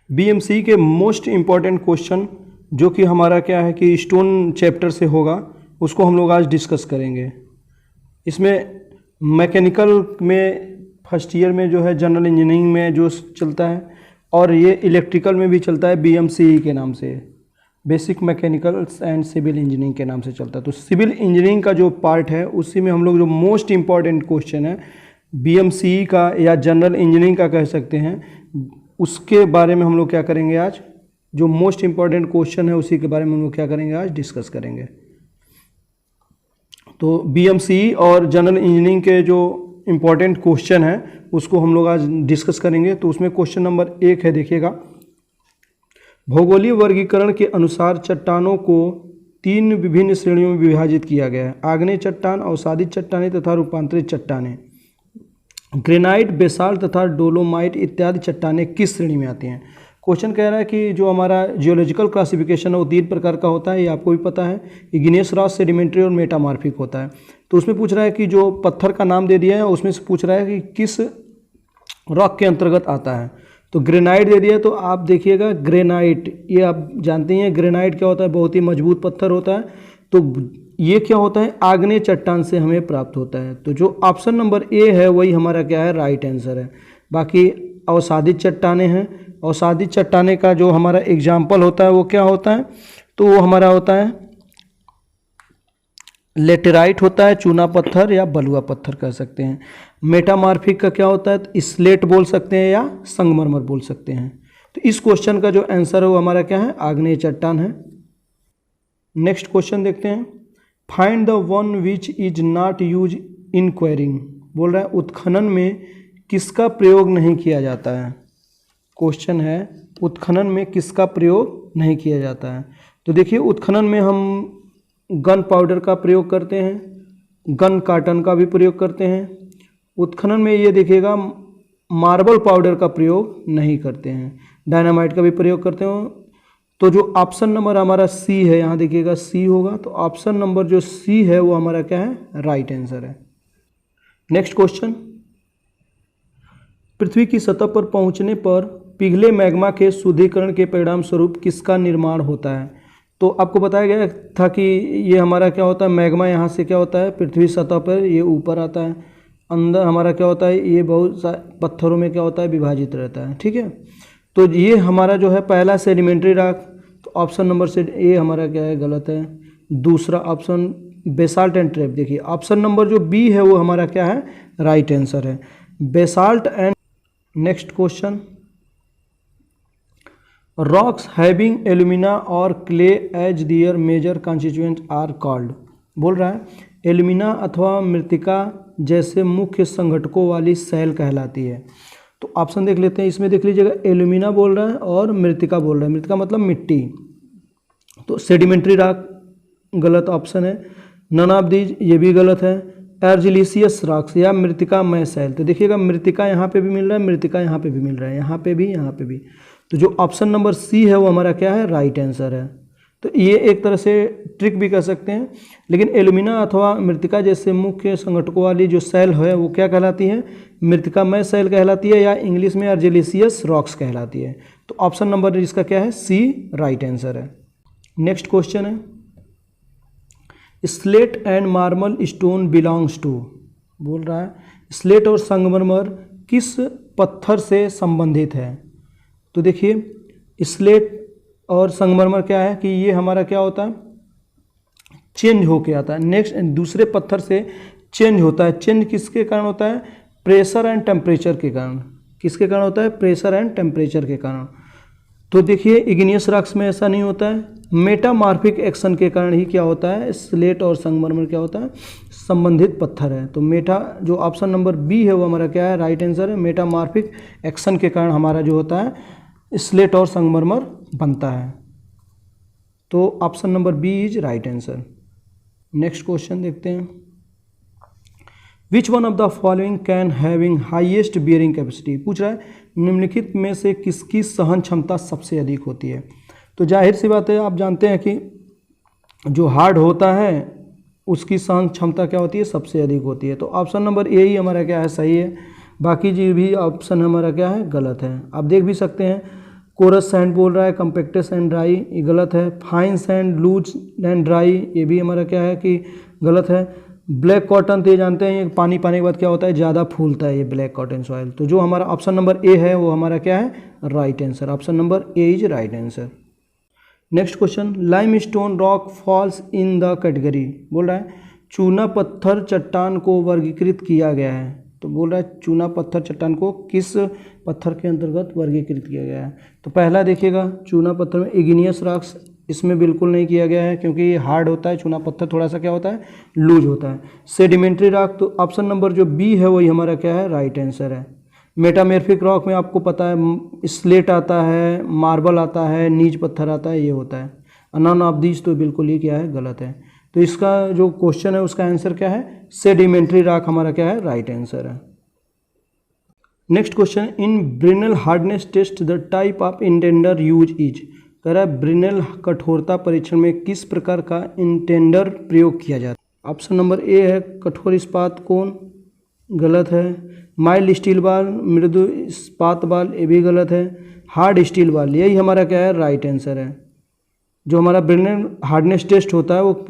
BMC के most important question जो कि हमारा क्या है कि स्टोन चैप्टर से होगा, उसको हम लोग आज डिस्कस करेंगे। इसमें मैकेनिकल में फर्स्ट ईयर में जो है जनरल इंजीनियरिंग में जो चलता है, और ये इलेक्ट्रिकल में भी चलता है बीएमसीई के नाम से, basic mechanical and civil engineering के नाम से चलता है। तो सिविल इंजीनियरिंग का जो पार्ट है उसी में हम लोग जो मोस्ट इम्पॉर्टेंट क्वेश्चन है बीएमसीई का या जनरल इंजीनियरिंग का कह सकते हैं, उसके बारे में हम लोग क्या करेंगे आज, जो मोस्ट इम्पॉर्टेंट क्वेश्चन है उसी के बारे में हम लोग क्या करेंगे आज डिस्कस करेंगे। तो बीएमसीई और जनरल इंजीनियरिंग के जो इम्पॉर्टेंट क्वेश्चन है उसको हम लोग आज डिस्कस करेंगे। तो उसमें क्वेश्चन नंबर 1 है, देखिएगा, भौगोलिक वर्गीकरण के अनुसार चट्टानों को 3 विभिन्न श्रेणियों में विभाजित किया गया है। आग्नेय चट्टान, अवसादित चट्टानें तथा रूपांतरित चट्टानें। ग्रेनाइट, बेसाल्ट तथा डोलोमाइट इत्यादि चट्टानें किस श्रेणी में आती हैं? क्वेश्चन कह रहा है कि जो हमारा जियोलॉजिकल क्लासिफिकेशन है वो 3 प्रकार का होता है, ये आपको भी पता है, इग्नियस रॉक, सेडिमेंट्री और मेटामॉर्फिक होता है। तो उसमें पूछ रहा है कि जो पत्थर का नाम दे दिया है उसमें से पूछ रहा है कि किस रॉक के अंतर्गत आता है। तो ग्रेनाइट दे दिया है, तो आप देखिएगा ग्रेनाइट, ये आप जानते हैं ग्रेनाइट क्या होता है, बहुत ही मजबूत पत्थर होता है। तो ये क्या होता है, आग्नेय चट्टान से हमें प्राप्त होता है। तो जो ऑप्शन नंबर ए है वही हमारा क्या है, राइट आंसर है। बाकी अवसादित चट्टानें हैं, अवसादित चट्टानें का जो हमारा एग्जाम्पल होता है वो क्या होता है, तो वो हमारा होता है लेटेराइट होता है, चूना पत्थर या बलुआ पत्थर कह सकते हैं। मेटामॉर्फिक का क्या होता है, तो स्लेट बोल सकते हैं या संगमरमर बोल सकते हैं। तो इस क्वेश्चन का जो आंसर है वो हमारा क्या है, आग्नेय चट्टान है। नेक्स्ट क्वेश्चन देखते हैं, find the one which is not use in quarrying. बोल रहा है उत्खनन में किसका प्रयोग नहीं किया जाता है। क्वेश्चन है उत्खनन में किसका प्रयोग नहीं किया जाता है। तो देखिए उत्खनन में हम गन पाउडर का प्रयोग करते हैं, गन कार्टन का भी प्रयोग करते हैं। उत्खनन में ये देखिएगा मार्बल पाउडर का प्रयोग नहीं करते हैं, डायनामाइट का भी प्रयोग करते हो। तो जो ऑप्शन नंबर हमारा सी है, यहाँ देखिएगा सी होगा, तो ऑप्शन नंबर जो सी है वो हमारा क्या है, राइट आंसर है। नेक्स्ट क्वेश्चन, पृथ्वी की सतह पर पहुंचने पर पिघले मैग्मा के शुद्धिकरण के परिणाम स्वरूप किसका निर्माण होता है। तो आपको बताया गया था कि ये हमारा क्या होता है, मैग्मा यहाँ से क्या होता है, पृथ्वी सतह पर ये ऊपर आता है, अंदर हमारा क्या होता है, ये बहुत पत्थरों में क्या होता है, विभाजित रहता है। ठीक है, तो ये हमारा जो है पहला सेडिमेंट्री रॉक, तो ऑप्शन नंबर से ए हमारा क्या है, गलत है। दूसरा ऑप्शन बेसाल्ट एंड ट्रैप, देखिए ऑप्शन नंबर जो बी है वो हमारा क्या है, राइट आंसर है, basalt and. Next question, rocks having alumina और clay as their major constituent are called. बोल रहा है एल्यूमिना अथवा मृतिका जैसे मुख्य संघटकों वाली सेल कहलाती है। तो ऑप्शन देख लेते हैं, इसमें देख लीजिएगा एल्यूमिना बोल रहा है और मृतिका बोल रहा है, मृतिका मतलब मिट्टी, तो सेडिमेंट्री रॉक गलत ऑप्शन है। नन ऑफ दीज ये भी गलत है। एर्जिलिशियस रॉक्स या मृतिकामय सेल, तो देखिएगा मृतिका यहाँ पे भी मिल रहा है, मृतिका यहाँ पे भी मिल रहा है, यहाँ पे भी, यहाँ पे भी। तो जो ऑप्शन नंबर सी है वो हमारा क्या है, राइट आंसर है। तो ये एक तरह से ट्रिक भी कर सकते हैं, लेकिन एल्यूमिना अथवा मृतिका जैसे मुख्य संघटकों वाली जो सेल है वो क्या कहलाती है, मृतिकामय सेल कहलाती है, या इंग्लिश में एर्जिलिशियस रॉक्स कहलाती है। तो ऑप्शन नंबर इसका क्या है, सी राइट आंसर है। नेक्स्ट क्वेश्चन है, slate and marble stone belongs to. बोल रहा है स्लेट और संगमरमर किस पत्थर से संबंधित है। तो देखिए स्लेट और संगमरमर क्या है कि ये हमारा क्या होता है, चेंज होके आता है, नेक्स्ट दूसरे पत्थर से चेंज होता है। चेंज किसके कारण होता है, प्रेशर एंड टेम्परेचर के कारण। किसके कारण होता है, प्रेशर एंड टेम्परेचर के कारण। तो देखिए इग्नियस रॉक्स में ऐसा नहीं होता है, मेटामॉर्फिक एक्शन के कारण ही क्या होता है, स्लेट और संगमरमर क्या होता है, संबंधित पत्थर है। तो मेटा जो ऑप्शन नंबर बी है वो हमारा क्या है, राइट आंसर है। मेटामॉर्फिक एक्शन के कारण हमारा जो होता है स्लेट और संगमरमर बनता है। तो option number B is right answer. Next question देखते हैं, which one of the following can having highest bearing capacity. पूछ रहा है निम्नलिखित में से किसकी सहन क्षमता सबसे अधिक होती है। तो जाहिर सी बात है, आप जानते हैं कि जो हार्ड होता है उसकी सहन क्षमता क्या होती है, सबसे अधिक होती है। तो ऑप्शन नंबर ए ही हमारा क्या है, सही है। बाकी जी भी ऑप्शन हमारा क्या है, गलत है। आप देख भी सकते हैं कोरस सैंड बोल रहा है, कम्पेक्टस एंड ड्राई, ये गलत है। Fine sand, loose and dry, ये भी हमारा क्या है कि गलत है। ब्लैक कॉटन तो ये जानते हैं, ये पानी पाने के बाद क्या होता है, ज़्यादा फूलता है ये ब्लैक कॉटन सॉइल। तो जो हमारा ऑप्शन नंबर ए है वो हमारा क्या है, right answer. Option number A is right answer. Next question, lime stone rock falls in the category, बोल रहा है चूना पत्थर चट्टान को वर्गीकृत किया गया है। तो बोल रहा है चूना पत्थर चट्टान को किस पत्थर के अंतर्गत वर्गीकृत किया गया है। तो पहला देखिएगा, चूना पत्थर में इग्नियस रॉक्स, इसमें बिल्कुल नहीं किया गया है क्योंकि ये हार्ड होता है, चूना पत्थर थोड़ा सा क्या होता है, लूज होता है। सेडिमेंट्री रॉक, तो ऑप्शन नंबर जो बी है वही हमारा क्या है, राइट आंसर है। मेटामॉर्फिक रॉक में आपको पता है स्लेट आता है, मार्बल आता है, नीच पत्थर आता है, ये होता है। नन ऑफ दीज तो बिल्कुल ही क्या है, गलत है। तो इसका जो क्वेश्चन है उसका आंसर क्या है, सेडिमेंट्री रॉक हमारा क्या है, राइट आंसर है। Next question, in Brinell hardness test the type of indenter use is, कह रहा है ब्रिनल कठोरता परीक्षण में किस प्रकार का इंटेंडर प्रयोग किया जाता है। ऑप्शन नंबर ए है कठोर इस्पात कोन, गलत है। माइल्ड स्टील बाल, मृदु इस्पात बाल, ये भी गलत है। हार्ड स्टील बाल, यही हमारा क्या है, राइट आंसर है। जो हमारा ब्रिनल हार्डनेस टेस्ट होता है वो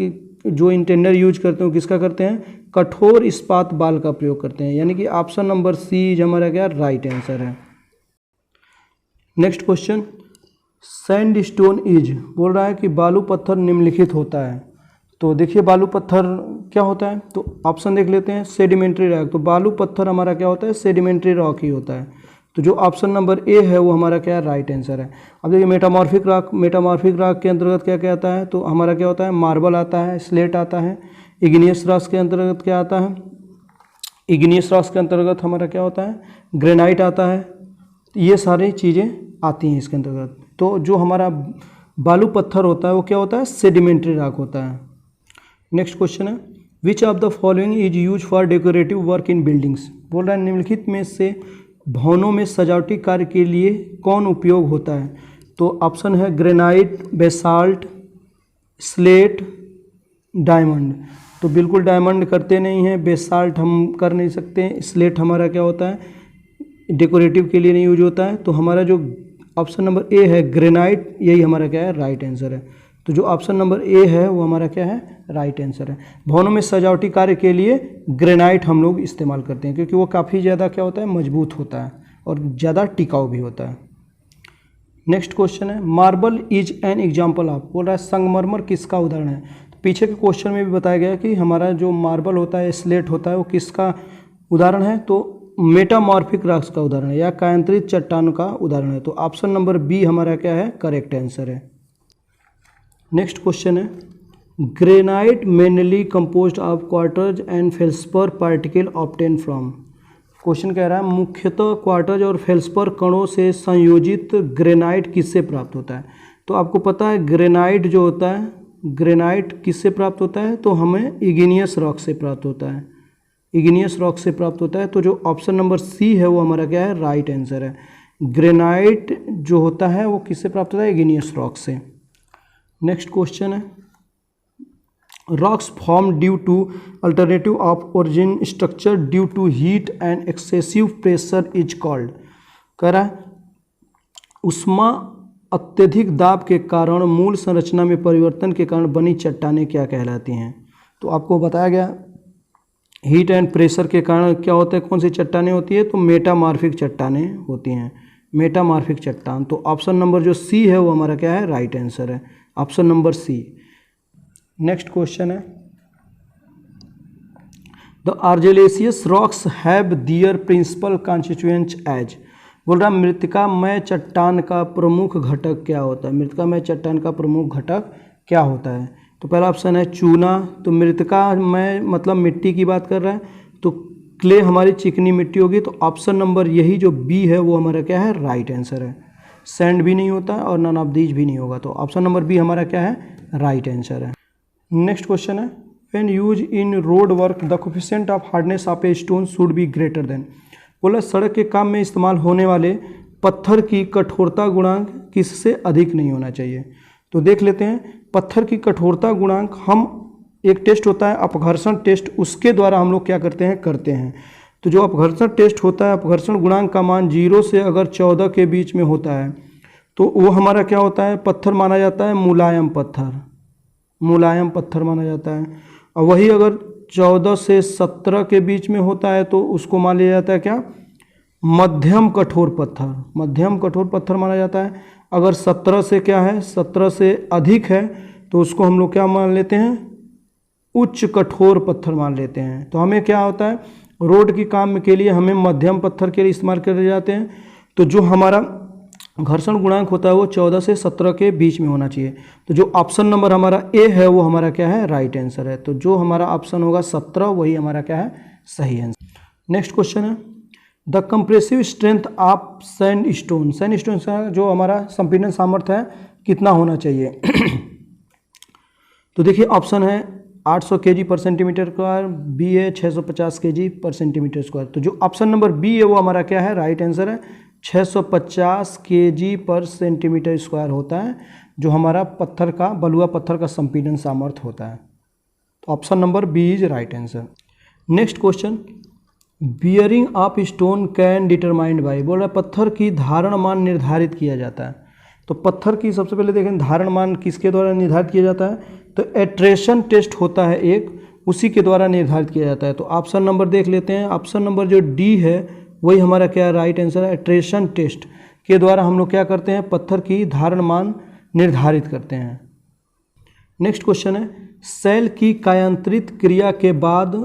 जो इंटेंडर यूज करते हैं वो किसका करते हैं, कठोर इस्पात बाल का प्रयोग करते हैं, यानी कि ऑप्शन नंबर सी हमारा क्या राइट आंसर है। Next question, sand stone is, बोल रहा है कि बालू पत्थर निम्नलिखित होता है। तो देखिए बालू पत्थर क्या होता है, तो ऑप्शन देख लेते हैं, सेडिमेंट्री रॉक। तो बालू पत्थर हमारा क्या होता है, सेडिमेंट्री रॉक ही होता है। तो जो ऑप्शन नंबर ए है वो हमारा क्या राइट आंसर है। अब देखिए मेटामॉर्फिक रॉक, मेटामॉर्फिक रॉक के अंतर्गत क्या क्या आता है, तो हमारा क्या होता है, मार्बल आता है, स्लेट आता है। इग्नियस रॉक्स के अंतर्गत क्या आता है, इग्नियस रॉक्स के अंतर्गत हमारा क्या होता है, ग्रेनाइट आता है। ये सारी चीज़ें आती हैं इसके अंतर्गत। तो जो हमारा बालू पत्थर होता है वो क्या होता है, सेडिमेंट्री रॉक होता है। नेक्स्ट क्वेश्चन है, which of the following is use for decorative work in buildings, बोल रहा है निम्नलिखित में से भवनों में सजावटी कार्य के लिए कौन उपयोग होता है। तो ऑप्शन है ग्रेनाइट, बेसाल्ट, स्लेट, डायमंड। तो बिल्कुल डायमंड करते नहीं हैं, बेसाल्ट हम कर नहीं सकते, स्लेट हमारा क्या होता है, डेकोरेटिव के लिए नहीं यूज होता है। तो हमारा जो ऑप्शन नंबर ए है ग्रेनाइट, यही हमारा क्या है, राइट आंसर है। तो जो ऑप्शन नंबर ए है वो हमारा क्या है, राइट आंसर है। भवनों में सजावटी कार्य के लिए ग्रेनाइट हम लोग इस्तेमाल करते हैं क्योंकि वो काफ़ी ज़्यादा क्या होता है, मजबूत होता है और ज़्यादा टिकाऊ भी होता है। नेक्स्ट क्वेश्चन है, marble is an example of, बोल रहा है संगमरमर किसका उदाहरण है। तो पीछे के क्वेश्चन में भी बताया गया कि हमारा जो मार्बल होता है, स्लेट होता है, वो किसका उदाहरण है, तो मेटामॉर्फिक रॉक्स का उदाहरण है या कायांतरित चट्टानों का उदाहरण है। तो ऑप्शन नंबर बी हमारा क्या है, करेक्ट आंसर है। नेक्स्ट क्वेश्चन है, granite mainly composed of quartz and feldspar particle obtain from, question कह रहा है मुख्यतः क्वार्टर्ज और फेल्सपर कणों से संयोजित ग्रेनाइट किससे प्राप्त होता है। तो आपको पता है ग्रेनाइट जो होता है, ग्रेनाइट किससे प्राप्त होता है, तो हमें इग्नियस रॉक से प्राप्त होता है, इग्नियस रॉक से प्राप्त होता है। तो जो ऑप्शन नंबर सी है वो हमारा क्या है, राइट आंसर है। ग्रेनाइट जो होता है वो किससे प्राप्त होता है, इग्नियस रॉक से। नेक्स्ट क्वेश्चन है, rocks form due to alternative of origin structure due to heat and excessive pressure is called, कह रहा है उष्मा अत्यधिक दाब के कारण मूल संरचना में परिवर्तन के कारण बनी चट्टानें क्या कहलाती हैं। तो आपको बताया गया हीट एंड प्रेशर के कारण क्या होता है, कौन सी चट्टानें होती है, तो मेटामॉर्फिक चट्टानें होती हैं, मेटामॉर्फिक चट्टान। तो ऑप्शन नंबर जो सी है वो हमारा क्या है, राइट आंसर है, option number C. Next question है, the argillaceous rocks have their principal constituents as, बोल रहा मृत्तिकामय चट्टान का प्रमुख घटक क्या होता है, मृत्तिकामय चट्टान का प्रमुख घटक क्या होता है। तो पहला ऑप्शन है चूना, तो मृत्तिकामय मतलब मिट्टी की बात कर रहा है, तो क्ले हमारी चिकनी मिट्टी होगी। तो ऑप्शन नंबर यही जो बी है वो हमारा क्या है, राइट आंसर है। सैंड भी नहीं होता और नन ऑफ दीज भी नहीं होगा, तो ऑप्शन नंबर बी हमारा क्या है, राइट आंसर है। नेक्स्ट क्वेश्चन है, when use in road work the coefficient of hardness of a stone should be greater than, बोला सड़क के काम में इस्तेमाल होने वाले पत्थर की कठोरता गुणांक किससे अधिक नहीं होना चाहिए। तो देख लेते हैं, पत्थर की कठोरता गुणांक हम एक टेस्ट होता है अपघर्षण टेस्ट, उसके द्वारा हम लोग क्या करते हैं। तो जो अपघर्षण टेस्ट होता है, अपघर्षण गुणांक का मान 0 से अगर 14 के बीच में होता है तो वो हमारा क्या होता है, पत्थर माना जाता है मुलायम पत्थर, मुलायम पत्थर माना जाता है। और वही अगर 14 से 17 के बीच में होता है तो उसको मान लिया जाता है क्या, मध्यम कठोर पत्थर, मध्यम कठोर पत्थर माना जाता है। अगर 17 से क्या है, 17 से अधिक है तो उसको हम लोग क्या मान लेते हैं, उच्च कठोर पत्थर मान लेते हैं। तो हमें क्या होता है, रोड की काम के लिए हमें मध्यम पत्थर के लिए इस्तेमाल करे जाते हैं। तो जो हमारा घर्षण गुणांक होता है वो 14 से 17 के बीच में होना चाहिए। तो जो ऑप्शन नंबर हमारा ए है वो हमारा क्या है, राइट आंसर है। तो जो हमारा ऑप्शन होगा 17 वही हमारा क्या है, सही आंसर। नेक्स्ट क्वेश्चन है, the compressive strength of sandstone, sandstone का जो हमारा संपीड़न सामर्थ्य है कितना होना चाहिए। तो देखिए ऑप्शन है 800 kg पर सेंटीमीटर स्क्वायर, बी है 650 kg पर सेंटीमीटर स्क्वायर। तो जो ऑप्शन नंबर बी है वो हमारा क्या है, राइट आंसर है। 650 kg पर सेंटीमीटर स्क्वायर होता है जो हमारा पत्थर का, बलुआ पत्थर का संपीड़न सामर्थ्य होता है। तो option number B is right answer. Next question, bearing of stone can determined by, बोल रहा है पत्थर की धारण मान निर्धारित किया जाता है। तो पत्थर की सबसे पहले देखें धारण मान किसके द्वारा निर्धारित किया जाता है, तो एट्रेशन टेस्ट होता है एक, उसी के द्वारा निर्धारित किया जाता है। तो ऑप्शन नंबर देख लेते हैं, ऑप्शन नंबर जो डी है वही हमारा क्या राइट आंसर है। एट्रेशन टेस्ट के द्वारा हम लोग क्या करते हैं, पत्थर की धारण मान निर्धारित करते हैं। नेक्स्ट क्वेश्चन है, सेल की कायांतरित क्रिया के बाद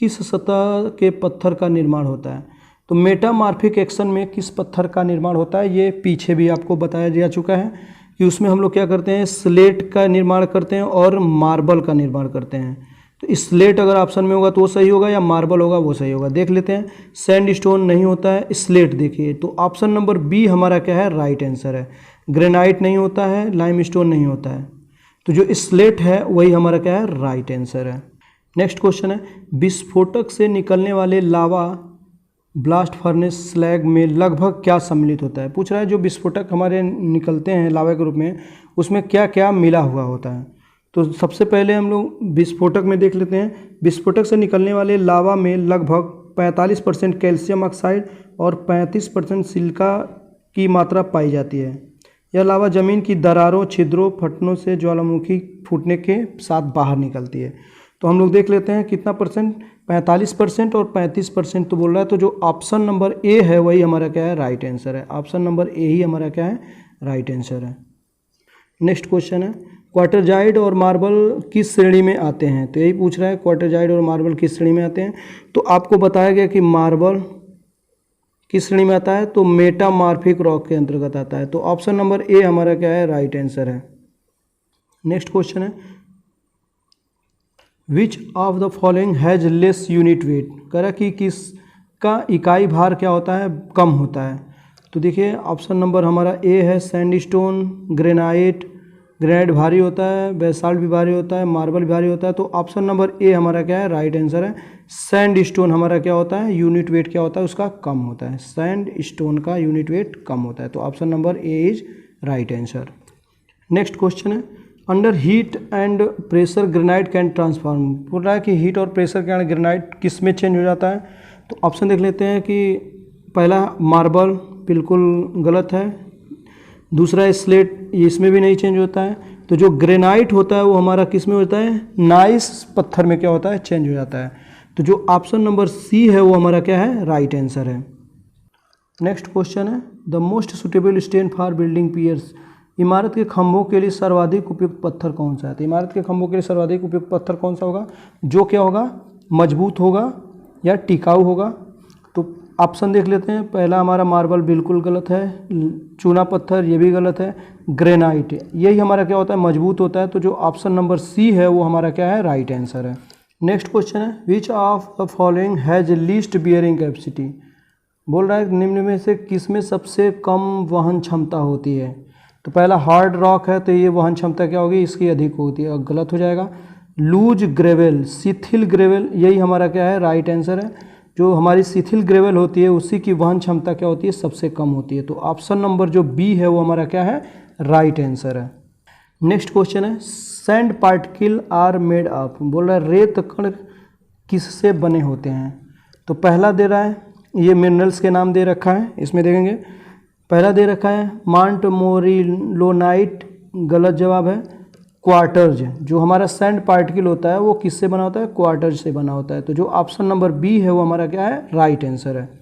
किस सतह के पत्थर का निर्माण होता है। तो मेटामॉर्फिक एक्शन में किस पत्थर का निर्माण होता है, ये पीछे भी आपको बताया जा चुका है कि उसमें हम लोग क्या करते हैं, स्लेट का निर्माण करते हैं और मार्बल का निर्माण करते हैं। तो स्लेट अगर ऑप्शन में होगा तो वो सही होगा, या मार्बल होगा वो सही होगा। देख लेते हैं, सैंडस्टोन नहीं होता है, स्लेट देखिए। तो ऑप्शन नंबर बी हमारा क्या है, राइट आंसर है। ग्रेनाइट नहीं होता है, लाइमस्टोन नहीं होता है। तो जो स्लेट है वही हमारा क्या है, राइट आंसर है। नेक्स्ट क्वेश्चन है, विस्फोटक से निकलने वाले लावा ब्लास्ट फर्नेस स्लैग में लगभग क्या सम्मिलित होता है। पूछ रहा है जो विस्फोटक हमारे निकलते हैं लावा के रूप में उसमें क्या क्या मिला हुआ होता है। तो सबसे पहले हम लोग विस्फोटक में देख लेते हैं, विस्फोटक से निकलने वाले लावा में लगभग 45% कैल्शियम ऑक्साइड और 35% सिलिका की मात्रा पाई जाती है। यह लावा जमीन की दरारों, छिद्रों, फटनों से ज्वालामुखी फूटने के साथ बाहर निकलती है। तो हम लोग देख लेते हैं कितना परसेंट, 45% और 35% तो बोल रहा है। तो जो ऑप्शन नंबर ए है वही हमारा क्या है, राइट आंसर है। ऑप्शन नंबर ए ही हमारा क्या है, राइट आंसर है। नेक्स्ट क्वेश्चन है, क्वार्टरजाइड और मार्बल किस श्रेणी में आते हैं। तो यही पूछ रहा है क्वार्टरजाइड और मार्बल किस श्रेणी में आते हैं। तो आपको बताया गया कि मार्बल किस श्रेणी में आता है, तो मेटामॉर्फिक रॉक के अंतर्गत आता है। तो ऑप्शन नंबर ए हमारा क्या है, राइट आंसर है। नेक्स्ट क्वेश्चन है, which of the following has less unit weight, कह रहा कि किसका इकाई भार क्या होता है, कम होता है। तो देखिए ऑप्शन नंबर हमारा ए है, सैंडस्टोन, ग्रेनाइट, ग्रेनाइट भारी होता है, बेसाल्ट भी भारी होता है, मार्बल भी भारी होता है। तो ऑप्शन नंबर ए हमारा क्या है, राइट आंसर है। सैंडस्टोन हमारा क्या होता है, यूनिट वेट क्या होता है उसका, कम होता है। सैंडस्टोन का यूनिट वेट कम होता है। तो option number A is right answer. Next question है, under heat and pressure granite can transform, बोल रहा है कि हीट और प्रेशर के कारण ग्रेनाइट किस में चेंज हो जाता है। तो ऑप्शन देख लेते हैं कि पहला मार्बल बिल्कुल गलत है, दूसरा स्लेट इसमें भी नहीं चेंज होता है। तो जो ग्रेनाइट होता है वो हमारा किस में होता है, नाइस पत्थर में क्या होता है, चेंज हो जाता है। तो जो ऑप्शन नंबर सी है वो हमारा क्या है, राइट आंसर है। नेक्स्ट क्वेश्चन है, the most suitable stone for building piers, इमारत के खंभों के लिए सर्वाधिक उपयुक्त पत्थर कौन सा है। तो इमारत के खंभों के लिए सर्वाधिक उपयुक्त पत्थर कौन सा होगा, जो क्या होगा, मजबूत होगा या टिकाऊ होगा। तो ऑप्शन देख लेते हैं, पहला हमारा मार्बल बिल्कुल गलत है, चूना पत्थर ये भी गलत है, ग्रेनाइट यही हमारा क्या होता है, मजबूत होता है। तो जो ऑप्शन नंबर सी है वो हमारा क्या है, राइट आंसर है। नेक्स्ट क्वेश्चन है, which of the following has least bearing capacity, बोल रहा है निम्न में से किस में सबसे कम वहन क्षमता होती है। तो पहला हार्ड रॉक है, तो ये वहन क्षमता क्या होगी, इसकी अधिक होती है, और गलत हो जाएगा। लूज ग्रेवल, शिथिल ग्रेवल, यही हमारा क्या है, राइट आंसर है। जो हमारी शिथिल ग्रेवल होती है उसी की वहन क्षमता क्या होती है, सबसे कम होती है। तो ऑप्शन नंबर जो बी है वो हमारा क्या है, राइट आंसर है। नेक्स्ट क्वेश्चन है, sand particle are made of, बोल रहा है रेत कण किससे बने होते हैं। तो पहला दे रहा है, ये मिनरल्स के नाम दे रखा है, इसमें देखेंगे पहला दे रखा है मांट मोरिलोनाइट, गलत जवाब है। क्वार्टर्ज, जो हमारा सैंड पार्टिकल होता है वो किससे बना होता है? क्वार्टर्ज से बना होता है। तो जो ऑप्शन नंबर बी है वो हमारा क्या है? राइट आंसर है।